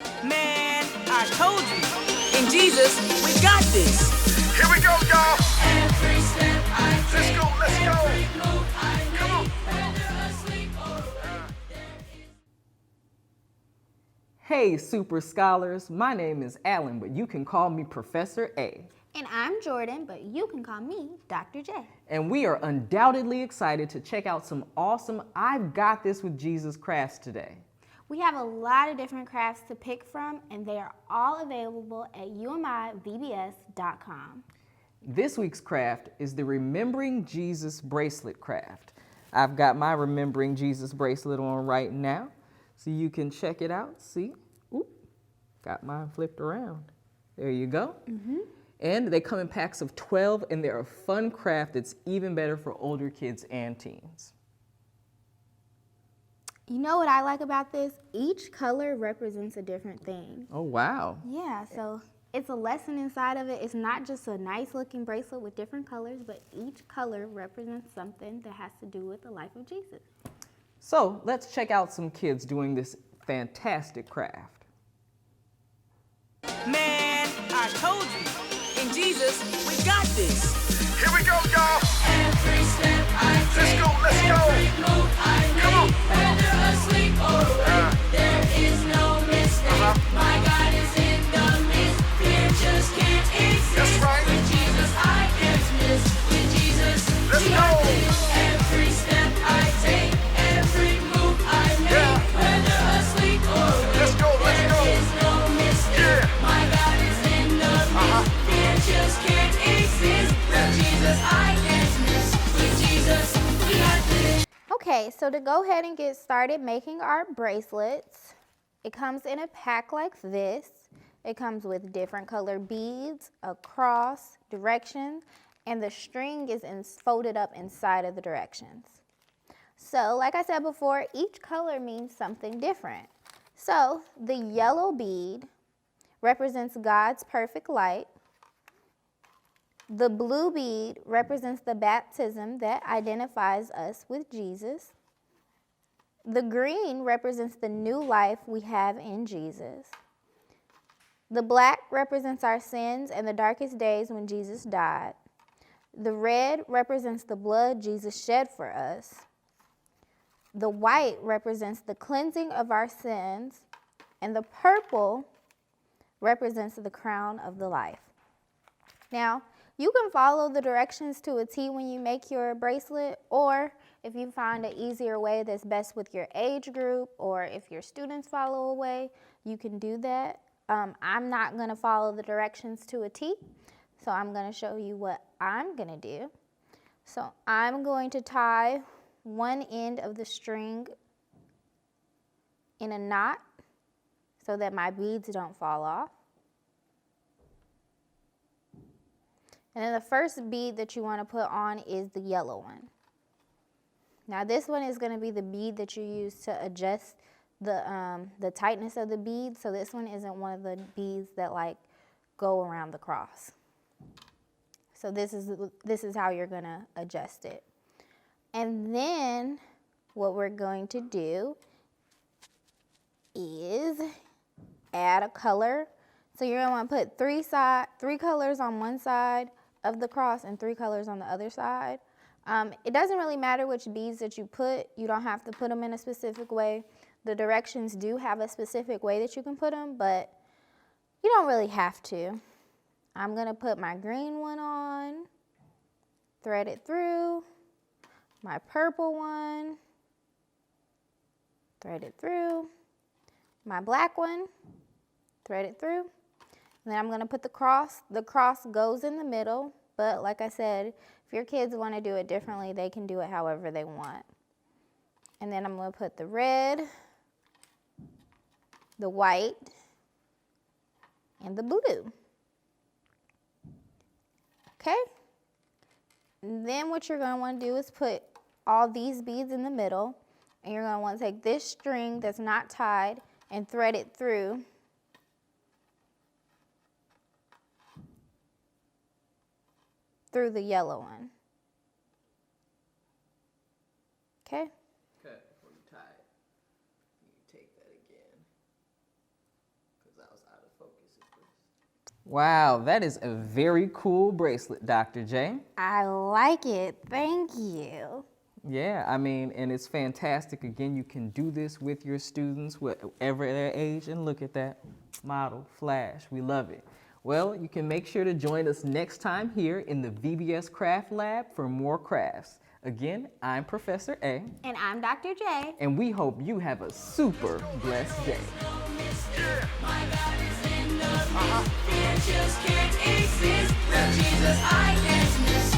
Man, I told you. In Jesus, we got this. Here we go, y'all. Every step I Let's take, go, let's go. every move I Come on. make, whether asleep or awake, there is. Hey, super scholars. My name is Alan, but you can call me Professor A. And I'm Jordan, but you can call me Dr. J. And we are undoubtedly excited to check out some awesome I've Got This with Jesus crafts today. We have a lot of different crafts to pick from, and they are all available at UMIVBS.com. This week's craft is the Remembering Jesus Bracelet craft. I've got my Remembering Jesus bracelet on right now, so you can check it out. See? Ooh, got mine flipped around. There you go. And they come in packs of 12, and they're a fun craft that's even better for older kids and teens. You know what I like about this? Each color represents a different thing. Oh, wow. Yeah, so it's a lesson inside of it. It's not just a nice looking bracelet with different colors, but each color represents something that has to do with the life of Jesus. So let's check out some kids doing this fantastic craft. Man, I told you. In Jesus, we got this. Here we go, y'all. Every step I take, Let's go. every move I Come on. make, whether asleep or awake, there is no mistake. My God is in the midst, fear just can't exist. That's right. With Jesus I can't miss, with Jesus Let's we got go. this. Every step I take, every move I make, Yeah. whether asleep or awake, Let's go, let's there go. is no mistake. Yeah. My God is in the midst, fear just can't exist. With Jesus I can't miss, with Jesus we got this. Okay, so to go ahead and get started making our bracelets, it comes in a pack like this. It comes with different color beads, a cross, directions, and the string is folded up inside of the directions. So like I said before, each color means something different. So the yellow bead represents God's perfect light. The blue bead represents the baptism that identifies us with Jesus. The green represents the new life we have in Jesus. The black represents our sins and the darkest days when Jesus died. The red represents the blood Jesus shed for us. The white represents the cleansing of our sins. And the purple represents the crown of the life. Now, you can follow the directions to a T when you make your bracelet, or if you find an easier way that's best with your age group, or if your students follow a way, you can do that. I'm not going to follow the directions to a T, so I'm going to show you what I'm going to do. So I'm going to tie one end of the string in a knot so that my beads don't fall off. And then the first bead that you want to put on is the yellow one. Now this one is going to be the bead that you use to adjust the tightness of the bead. So this one isn't one of the beads that like go around the cross. So this is how you're going to adjust it. And then what we're going to do is add a color. So you're going to want to put three colors on one side of the cross and 3 colors on the other side. It doesn't really matter which beads that you put. You don't have to put them in a specific way. The directions do have a specific way that you can put them, but you don't really have to. I'm going to put my green one on, thread it through, my purple one, thread it through, my black one, thread it through. And then I'm going to put the cross. The cross goes in the middle, but like I said, if your kids want to do it differently, they can do it however they want. And then I'm going to put the red, the white, and the blue. Okay? And then what you're going to want to do is put all these beads in the middle, and you're going to want to take this string that's not tied and thread it through the yellow one. Okay? Cut before you tie it. You take that again. Wow, that is a very cool bracelet, Dr. J. I like it. Thank you. Yeah, I mean, and it's fantastic. Again, you can do this with your students, whatever their age, and look at that model, flash. We love it. Well, you can make sure to join us next time here in the VBS Craft Lab for more crafts. Again, I'm Professor A, And I'm Dr. J. and we hope you have a super blessed day. My God is in the room. Fear just can't exist. With Jesus I can't miss.